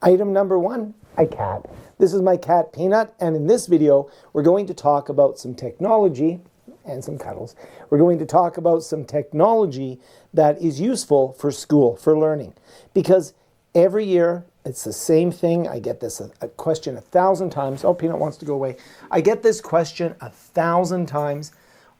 Item number one, a cat. This is my cat Peanut, and in this video, we're going to talk about some technology and some cuddles. We're going to talk about some technology that is useful for school, for learning. Because every year, it's the same thing. I get this a question 1,000 times. Oh, Peanut wants to go away. I get this question 1,000 times.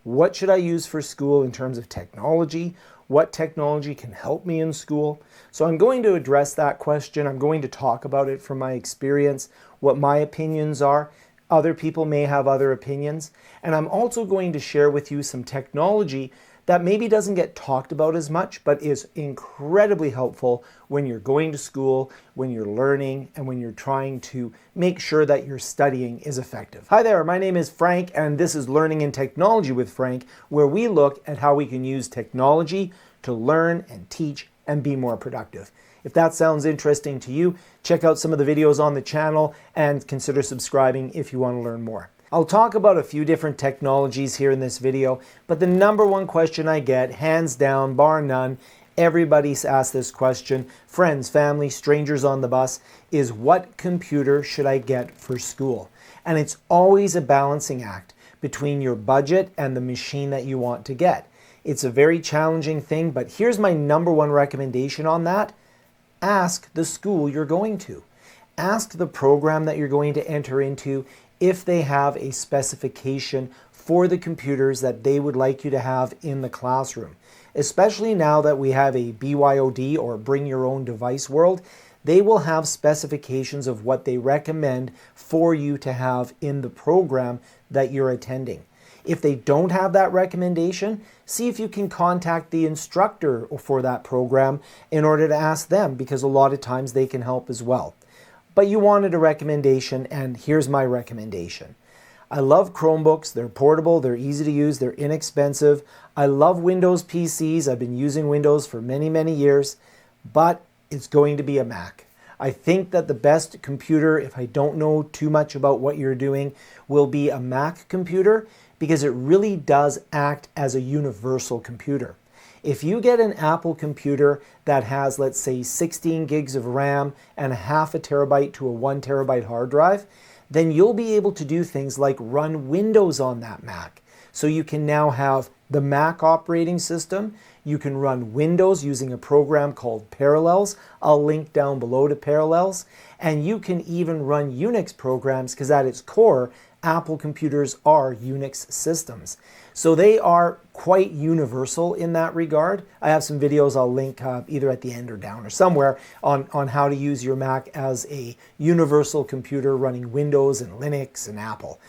What should I use for school in terms of technology? What technology can help me in school? So I'm going to address that question. I'm going to talk about it from my experience, what my opinions are. Other people may have other opinions. And I'm also going to share with you some technology that maybe doesn't get talked about as much, but is incredibly helpful when you're going to school, when you're learning, and when you're trying to make sure that your studying is effective. Hi there, my name is Frank, and this is Learning and Technology with Frank, where we look at how we can use technology to learn and teach and be more productive. If that sounds interesting to you, check out some of the videos on the channel and consider subscribing if you want to learn more. I'll talk about a few different technologies here in this video, but the number one question I get, hands down, bar none, everybody's asked this question, friends, family, strangers on the bus, is what computer should I get for school? And it's always a balancing act between your budget and the machine that you want to get. It's a very challenging thing, but here's my number one recommendation on that. Ask the school you're going to. Ask the program that you're going to enter into if they have a specification for the computers that they would like you to have in the classroom. Especially now that we have a BYOD or bring your own device world, they will have specifications of what they recommend for you to have in the program that you're attending. If they don't have that recommendation, see if you can contact the instructor for that program in order to ask them, because a lot of times they can help as well. But you wanted a recommendation, and here's my recommendation. I love Chromebooks. They're portable, they're easy to use, they're inexpensive. I love Windows PCs. I've been using Windows for many, many years, but it's going to be a Mac. I think that the best computer, if I don't know too much about what you're doing, will be a Mac computer, because it really does act as a universal computer. If you get an Apple computer that has, let's say, 16 gigs of RAM and a half a terabyte to a 1 terabyte hard drive, then you'll be able to do things like run Windows on that Mac. So you can now have the Mac operating system. You can run Windows using a program called Parallels. I'll link down below to Parallels. And you can even run Unix programs, because at its core, Apple computers are Unix systems. So they are quite universal in that regard. I have some videos I'll link either at the end or down or somewhere on how to use your Mac as a universal computer running Windows and Linux and Apple.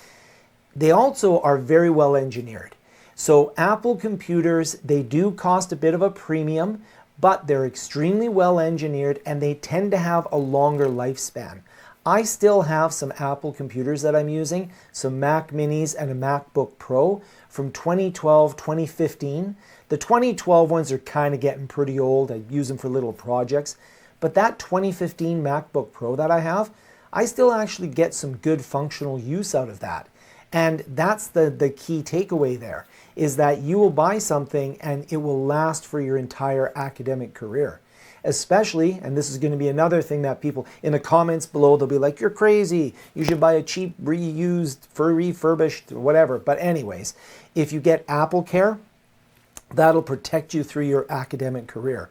They also are very well engineered. So Apple computers, they do cost a bit of a premium, but they're extremely well engineered and they tend to have a longer lifespan. I still have some Apple computers that I'm using, some Mac Minis and a MacBook Pro from 2012, 2015. The 2012 ones are kind of getting pretty old. I use them for little projects. But that 2015 MacBook Pro that I have, I still actually get some good functional use out of that. And that's the key takeaway there, is that you will buy something and it will last for your entire academic career. Especially, and this is going to be another thing that people in the comments below, they'll be like, you're crazy, you should buy a cheap reused, refurbished, whatever. But anyways, if you get Apple Care, that'll protect you through your academic career.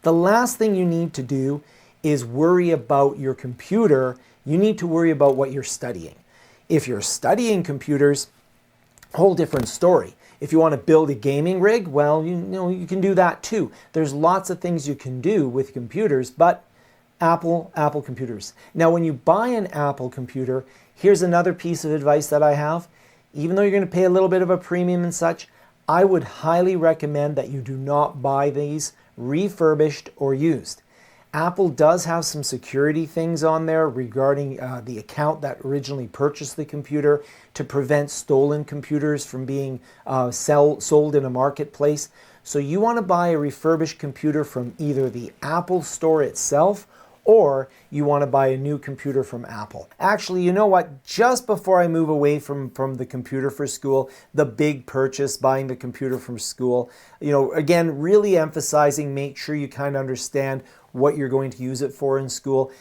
The last thing you need to do is worry about your computer. You need to worry about what you're studying. If you're studying computers, whole different story. If you want to build a gaming rig, well, you can do that too. There's lots of things you can do with computers, but Apple computers. Now, when you buy an Apple computer, here's another piece of advice that I have. Even though you're going to pay a little bit of a premium and such, I would highly recommend that you do not buy these refurbished or used. Apple does have some security things on there regarding the account that originally purchased the computer to prevent stolen computers from being sold in a marketplace. So you want to buy a refurbished computer from either the Apple store itself, or you want to buy a new computer from Apple. Actually, you know what? Just before I move away from the computer for school, the big purchase, buying the computer from school, again, really emphasizing, make sure you kind of understand what you're going to use it for in school.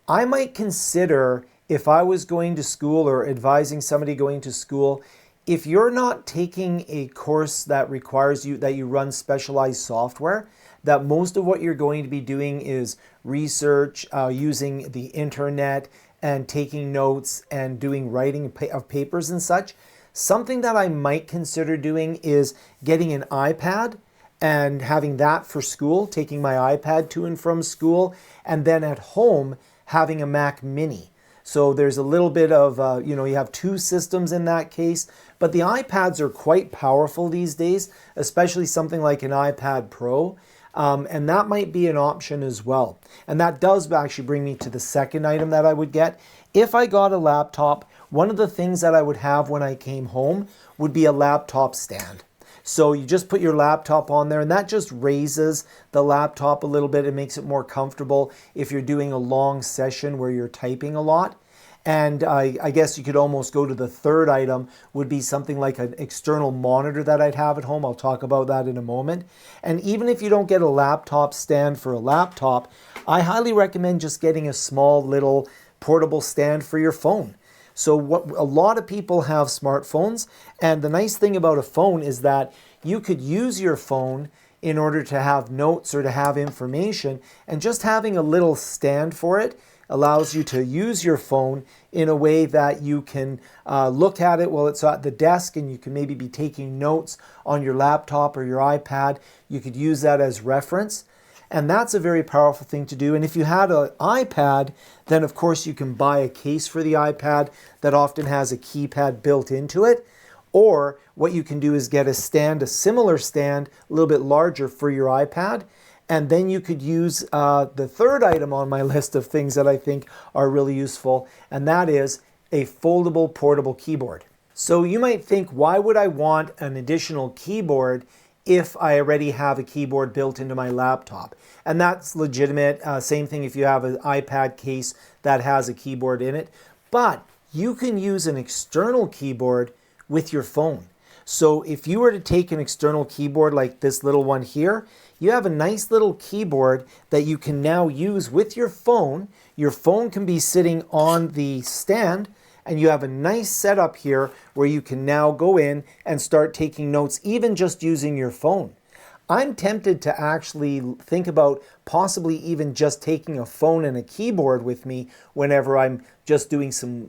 I might consider, if I was going to school or advising somebody going to school, if you're not taking a course that requires that you run specialized software, that most of what you're going to be doing is research, using the internet and taking notes and doing writing of papers and such, something that I might consider doing is getting an iPad and having that for school, taking my iPad to and from school, and then at home having a Mac Mini. So there's a little bit of, you have two systems in that case, but the iPads are quite powerful these days, especially something like an iPad Pro. And that might be an option as well. And that does actually bring me to the second item that I would get. If I got a laptop, one of the things that I would have when I came home would be a laptop stand. So you just put your laptop on there, and that just raises the laptop a little bit. It makes it more comfortable if you're doing a long session where you're typing a lot. And I guess you could almost go to the third item, would be something like an external monitor that I'd have at home. I'll talk about that in a moment. And even if you don't get a laptop stand for a laptop, I highly recommend just getting a small little portable stand for your phone. So a lot of people have smartphones, and the nice thing about a phone is that you could use your phone in order to have notes or to have information, and just having a little stand for it allows you to use your phone in a way that you can look at it while it's at the desk, and you can maybe be taking notes on your laptop or your iPad. You could use that as reference. And that's a very powerful thing to do. And if you had an iPad, then of course you can buy a case for the iPad that often has a keypad built into it. Or what you can do is get a stand, a similar stand, a little bit larger for your iPad. And then you could use the third item on my list of things that I think are really useful, and that is a foldable portable keyboard. So you might think, why would I want an additional keyboard if I already have a keyboard built into my laptop? And that's legitimate. Same thing if you have an iPad case that has a keyboard in it. But you can use an external keyboard with your phone. So if you were to take an external keyboard like this little one here, you have a nice little keyboard that you can now use with your phone. Your phone can be sitting on the stand, and you have a nice setup here where you can now go in and start taking notes, even just using your phone. I'm tempted to actually think about possibly even just taking a phone and a keyboard with me whenever I'm just doing some,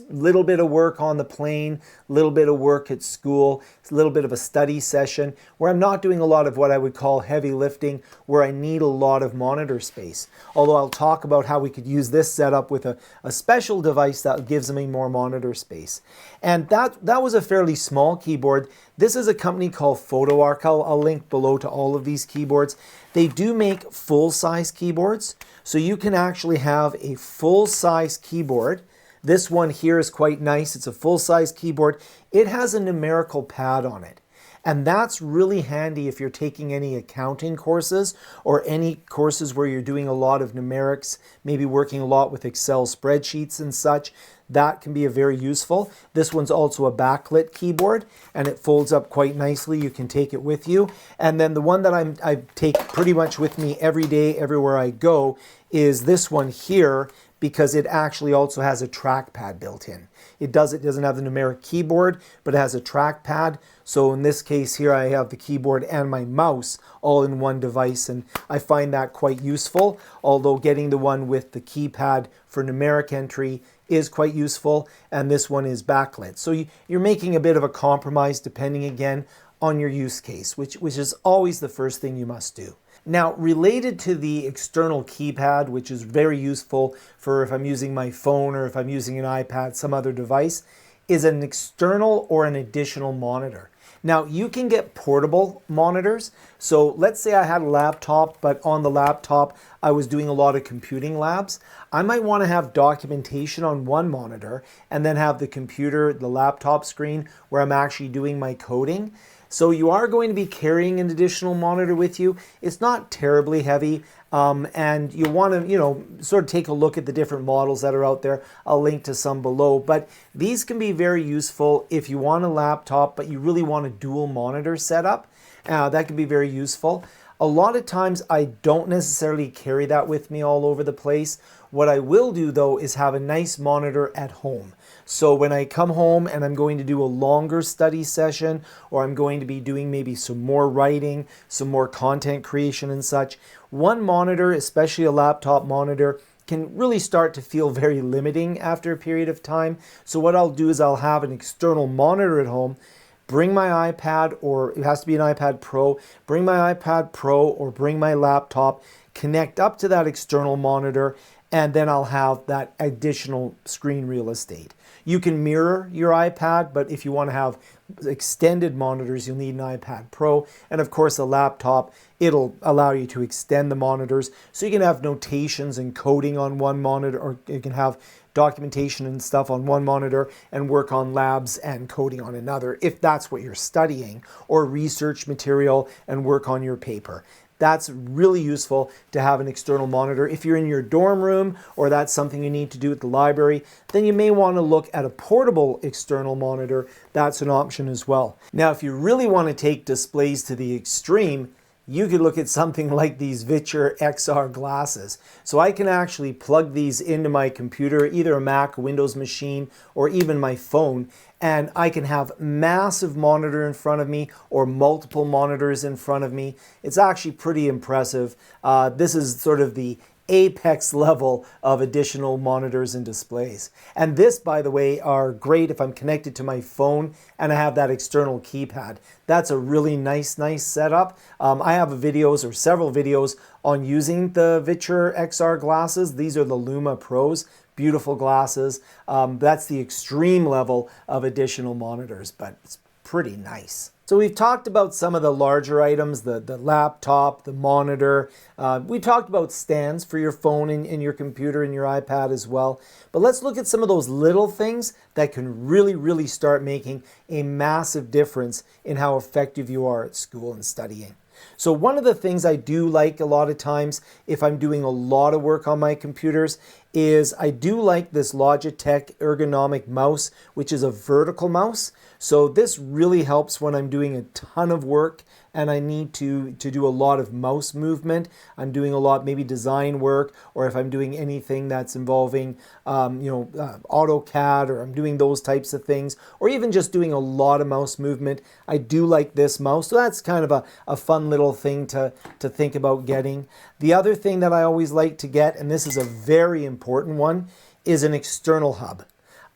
little bit of work on the plane, little bit of work at school, a little bit of a study session where I'm not doing a lot of what I would call heavy lifting, where I need a lot of monitor space. Although I'll talk about how we could use this setup with a special device that gives me more monitor space. And that was a fairly small keyboard. This is a company called PhotoArc. I'll link below to all of these keyboards. They do make full-size keyboards, so you can actually have a full-size keyboard. This one here is quite nice. It's a full-size keyboard. It has a numerical pad on it. And that's really handy if you're taking any accounting courses or any courses where you're doing a lot of numerics, maybe working a lot with Excel spreadsheets and such. That can be very useful. This one's also a backlit keyboard, and it folds up quite nicely. You can take it with you. And then the one that I take pretty much with me every day, everywhere I go, is this one here, because it actually also has a trackpad built in. It doesn't have the numeric keyboard, but it has a trackpad. So in this case here, I have the keyboard and my mouse all in one device, and I find that quite useful, although getting the one with the keypad for numeric entry is quite useful, and this one is backlit. So you're making a bit of a compromise depending, again, on your use case, which is always the first thing you must do. Now, related to the external keypad, which is very useful for if I'm using my phone or if I'm using an iPad, some other device, is an external or an additional monitor. Now, you can get portable monitors. So let's say I had a laptop, but on the laptop, I was doing a lot of computing labs. I might want to have documentation on one monitor and then have the computer, the laptop screen, where I'm actually doing my coding. So you are going to be carrying an additional monitor with you. It's not terribly heavy, and you want to, sort of take a look at the different models that are out there. I'll link to some below, but these can be very useful if you want a laptop, but you really want a dual monitor setup. That can be very useful. A lot of times I don't necessarily carry that with me all over the place. What I will do though is have a nice monitor at home. So when I come home and I'm going to do a longer study session, or I'm going to be doing maybe some more writing, some more content creation and such, one monitor, especially a laptop monitor, can really start to feel very limiting after a period of time. So what I'll do is I'll have an external monitor at home, bring my iPad, or it has to be an iPad Pro, bring my iPad Pro or bring my laptop, connect up to that external monitor, and then I'll have that additional screen real estate. You can mirror your iPad, but if you want to have extended monitors, you'll need an iPad Pro. And of course, a laptop, it'll allow you to extend the monitors. So you can have notations and coding on one monitor, or you can have documentation and stuff on one monitor and work on labs and coding on another, if that's what you're studying, or research material and work on your paper. That's really useful to have an external monitor. If you're in your dorm room or that's something you need to do at the library, then you may want to look at a portable external monitor. That's an option as well. Now, if you really want to take displays to the extreme, you could look at something like these Viture XR glasses. So I can actually plug these into my computer, either a Mac, Windows machine, or even my phone, and I can have massive monitor in front of me or multiple monitors in front of me. It's actually pretty impressive. This is sort of the apex level of additional monitors and displays. And this, by the way, are great if I'm connected to my phone and I have that external keypad. That's a really nice setup. I have videos, or several videos, on using the Viture XR glasses. These are the Luma Pros. Beautiful glasses. That's the extreme level of additional monitors, but it's pretty nice. So we've talked about some of the larger items, the laptop, the monitor. We talked about stands for your phone and your computer and your iPad as well. But let's look at some of those little things that can really start making a massive difference in how effective you are at school and studying. So one of the things I do like a lot of times if I'm doing a lot of work on my computers is I do like this Logitech Ergonomic Mouse, which is a vertical mouse. So this really helps when I'm doing a ton of work and I need to do a lot of mouse movement. I'm doing a lot, maybe design work, or if I'm doing anything that's involving, AutoCAD, or I'm doing those types of things, or even just doing a lot of mouse movement. I do like this mouse. So that's kind of a fun little thing to think about getting. The other thing that I always like to get, and this is a very important one, is an external hub.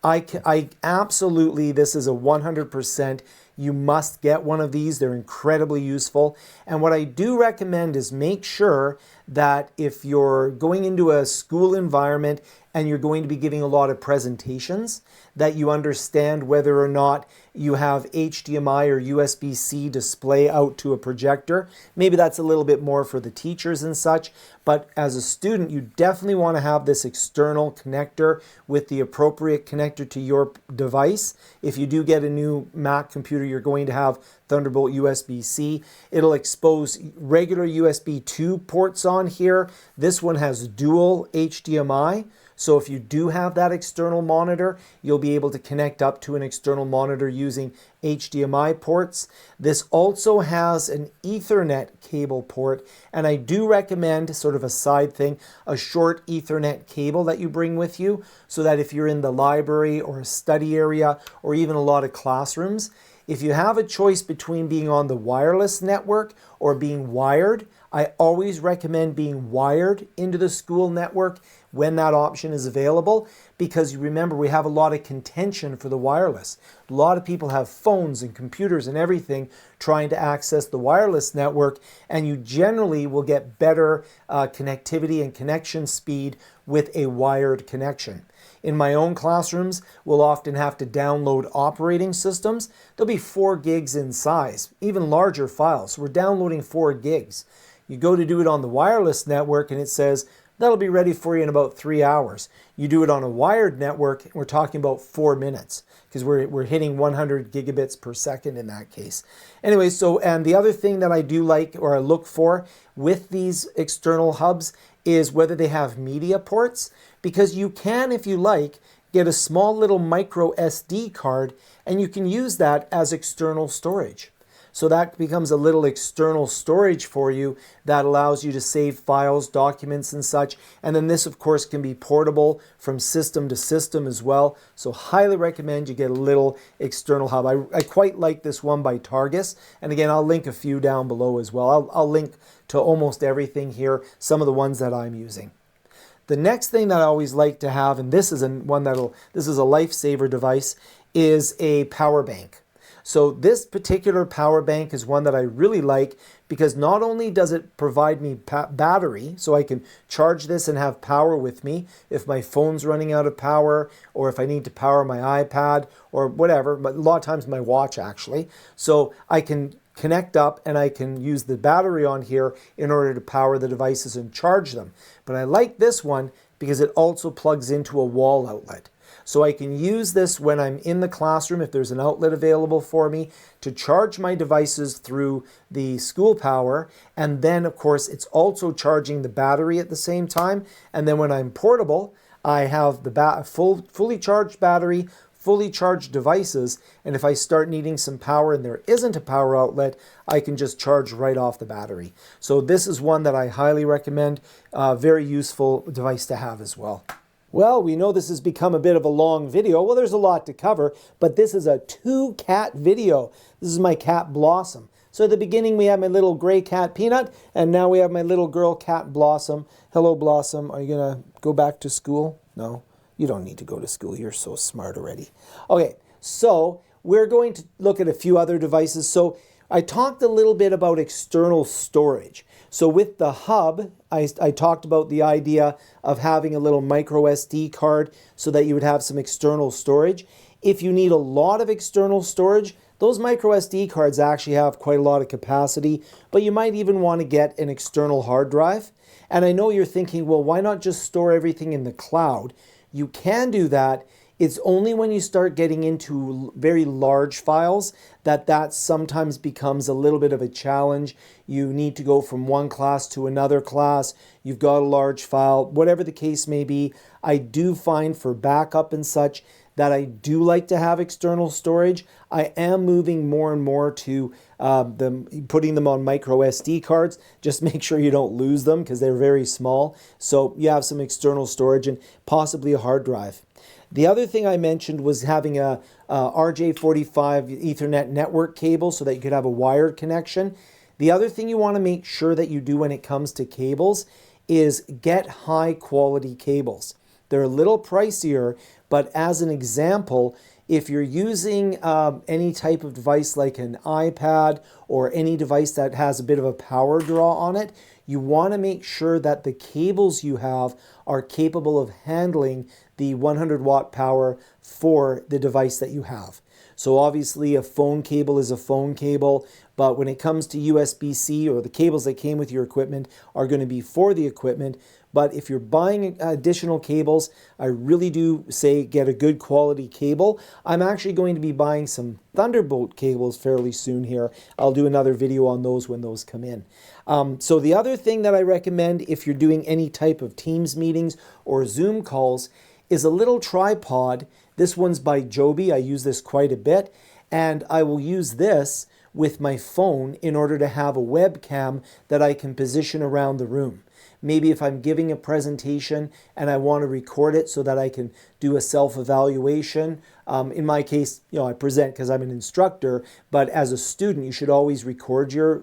I absolutely, this is a 100%, you must get one of these. They're incredibly useful. And what I do recommend is make sure that if you're going into a school environment and you're going to be giving a lot of presentations, that you understand whether or not you have HDMI or USB-C display out to a projector. Maybe that's a little bit more for the teachers and such, but as a student, you definitely want to have this external connector with the appropriate connector to your device. If you do get a new Mac computer, you're going to have Thunderbolt USB-C. It'll expose regular USB 2 ports on here. This one has dual HDMI. So if you do have that external monitor, you'll be able to connect up to an external monitor using HDMI ports. This also has an Ethernet cable port, and I do recommend, sort of a side thing, a short Ethernet cable that you bring with you, so that if you're in the library or a study area or even a lot of classrooms, if you have a choice between being on the wireless network or being wired, I always recommend being wired into the school network when that option is available, because you remember we have a lot of contention for the wireless. A lot of people have phones and computers and everything trying to access the wireless network, and you generally will get better connectivity and connection speed with a wired connection. In my own classrooms, we'll often have to download operating systems. They'll be 4 gigs in size, even larger files. So we're downloading 4 gigs. You go to do it on the wireless network and it says, that'll be ready for you in about 3 hours. You do it on a wired network, we're talking about 4 minutes, because we're hitting 100 gigabits per second in that case. Anyway, so, and the other thing that I do like, or I look for with these external hubs, is whether they have media ports, because you can, if you like, get a small little micro SD card and you can use that as external storage. So that becomes a little external storage for you that allows you to save files, documents, and such. And then this, of course, can be portable from system to system as well. So highly recommend you get a little external hub. I quite like this one by Targus. And again, I'll link a few down below as well. I'll link to almost everything here, some of the ones that I'm using. The next thing that I always like to have, and this is a lifesaver device, is a power bank. So this particular power bank is one that I really like because not only does it provide me battery, so I can charge this and have power with me if my phone's running out of power, or if I need to power my iPad or whatever, but a lot of times my watch actually. So I can connect up and I can use the battery on here in order to power the devices and charge them. But I like this one because it also plugs into a wall outlet. So I can use this when I'm in the classroom, if there's an outlet available for me, to charge my devices through the school power. And then, of course, it's also charging the battery at the same time. And then when I'm portable, I have the fully charged battery, fully charged devices. And if I start needing some power and there isn't a power outlet, I can just charge right off the battery. So this is one that I highly recommend. Very useful device to have as well. Well, we know this has become a bit of a long video. Well, there's a lot to cover, but this is a 2-cat video. This is my cat Blossom. So at the beginning, we have my little gray cat Peanut, and now we have my little girl cat Blossom. Hello, Blossom. Are you going to go back to school? No, you don't need to go to school. You're so smart already. Okay, so we're going to look at a few other devices. So I talked a little bit about external storage. So with the hub, I talked about the idea of having a little micro SD card so that you would have some external storage. If you need a lot of external storage, those micro SD cards actually have quite a lot of capacity, but you might even want to get an external hard drive. And I know you're thinking, well, why not just store everything in the cloud? You can do that. It's only when you start getting into very large files that sometimes becomes a little bit of a challenge. You need to go from one class to another class. You've got a large file, whatever the case may be. I do find for backup and such that I do like to have external storage. I am moving more and more to putting them on micro SD cards. Just make sure you don't lose them because they're very small. So you have some external storage and possibly a hard drive. The other thing I mentioned was having a RJ45 Ethernet network cable so that you could have a wired connection. The other thing you want to make sure that you do when it comes to cables is get high quality cables. They're a little pricier, but as an example, if you're using any type of device like an iPad or any device that has a bit of a power draw on it, you want to make sure that the cables you have are capable of handling the 100 watt power for the device that you have. So obviously a phone cable is a phone cable, but when it comes to USB-C or the cables that came with your equipment are going to be for the equipment. But if you're buying additional cables, I really do say get a good quality cable. I'm actually going to be buying some Thunderbolt cables fairly soon here. I'll do another video on those when those come in. So the other thing that I recommend if you're doing any type of Teams meetings or Zoom calls is a little tripod. This one's by Joby. I use this quite a bit, and I will use this with my phone in order to have a webcam that I can position around the room. Maybe if I'm giving a presentation and I want to record it so that I can do a self-evaluation. In my case, I present because I'm an instructor, but as a student, you should always record your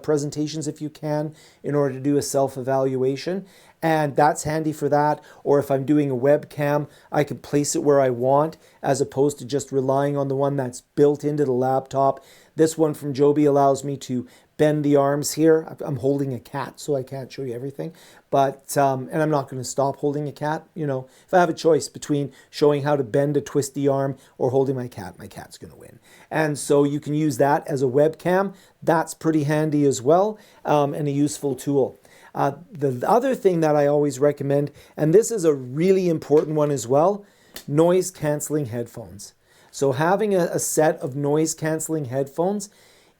presentations if you can in order to do a self-evaluation. And that's handy for that. Or if I'm doing a webcam, I can place it where I want as opposed to just relying on the one that's built into the laptop. This one from Joby allows me to bend the arms here. I'm holding a cat, so I can't show you everything. But, and I'm not going to stop holding a cat. If I have a choice between showing how to bend a twisty arm or holding my cat's going to win. And so you can use that as a webcam. That's pretty handy as well, and a useful tool. The other thing that I always recommend, and this is a really important one as well, noise canceling headphones. So having a set of noise canceling headphones.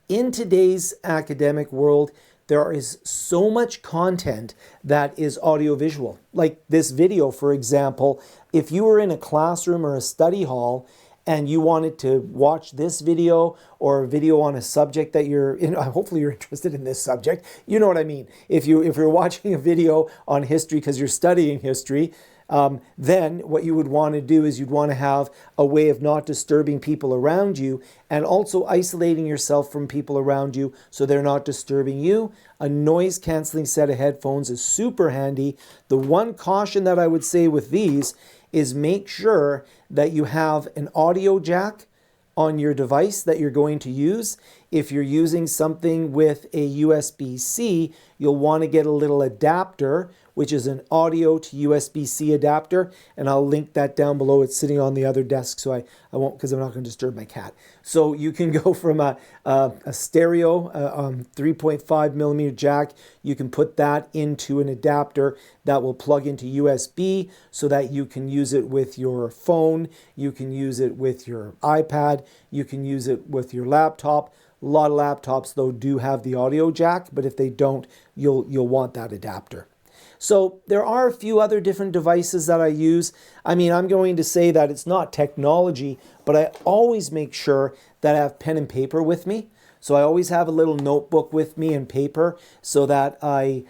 In today's academic world, there is so much content that is audiovisual. Like this video, for example, if you were in a classroom or a study hall and you wanted to watch this video or a video on a subject that you're in, hopefully you're interested in this subject. You know what I mean. If you're watching a video on history because you're studying history, then what you would want to do is you'd want to have a way of not disturbing people around you and also isolating yourself from people around you so they're not disturbing you. A noise canceling set of headphones is super handy. The one caution that I would say with these is make sure that you have an audio jack on your device that you're going to use. If you're using something with a USB-C, you'll want to get a little adapter, which is an audio to USB-C adapter, and I'll link that down below. It's sitting on the other desk, so I won't, because I'm not going to disturb my cat. So you can go from a stereo 3.5 millimeter jack, you can put that into an adapter that will plug into USB so that you can use it with your phone, you can use it with your iPad, you can use it with your laptop. A lot of laptops, though, do have the audio jack, but if they don't, you'll want that adapter. So there are a few other different devices that I use. I mean, I'm going to say that it's not technology, but I always make sure that I have pen and paper with me. So I always have a little notebook with me and paper so that I'm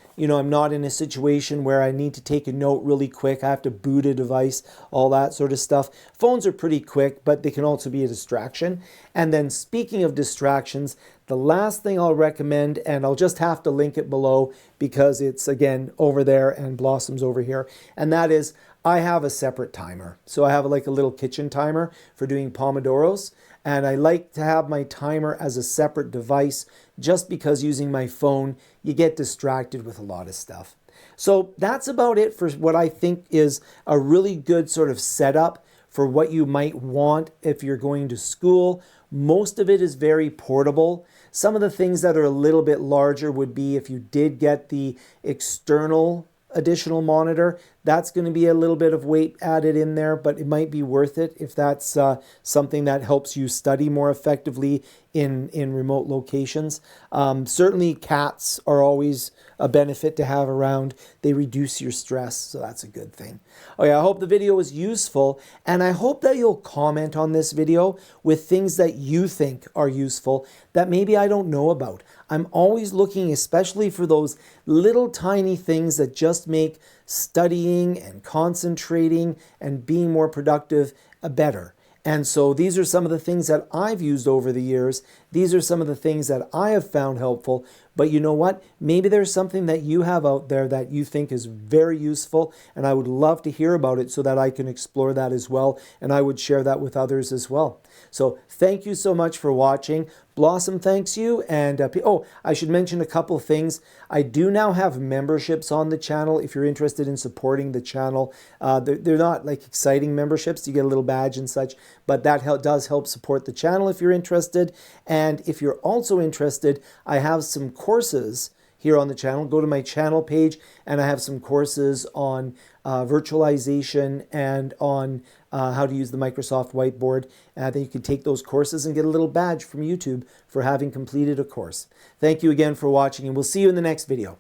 not in a situation where I need to take a note really quick. I have to boot a device, all that sort of stuff. Phones are pretty quick, but they can also be a distraction. And then speaking of distractions, the last thing I'll recommend, and I'll just have to link it below because it's, again, over there and Blossom's over here, and that is I have a separate timer. So I have like a little kitchen timer for doing Pomodoros. And I like to have my timer as a separate device just because using my phone, you get distracted with a lot of stuff. So that's about it for what I think is a really good sort of setup for what you might want if you're going to school. Most of it is very portable. Some of the things that are a little bit larger would be if you did get the external additional monitor, that's going to be a little bit of weight added in there, but it might be worth it if that's something that helps you study more effectively in remote locations. Certainly cats are always a benefit to have around. They reduce your stress, so that's a good thing. Okay, I hope the video was useful, and I hope that you'll comment on this video with things that you think are useful that maybe I don't know about. I'm always looking, especially for those little tiny things that just make studying and concentrating and being more productive better. And so these are some of the things that I've used over the years. These are some of the things that I have found helpful. But you know what? Maybe there's something that you have out there that you think is very useful, and I would love to hear about it so that I can explore that as well, and I would share that with others as well. So thank you so much for watching. Blossom thanks you, and I should mention a couple things. I do now have memberships on the channel if you're interested in supporting the channel. They're not like exciting memberships, you get a little badge and such, but that does help support the channel if you're interested. And if you're also interested, I have some courses here on the channel. Go to my channel page, and I have some courses on virtualization and on how to use the Microsoft Whiteboard. Then you can take those courses and get a little badge from YouTube for having completed a course. Thank you again for watching, and we'll see you in the next video.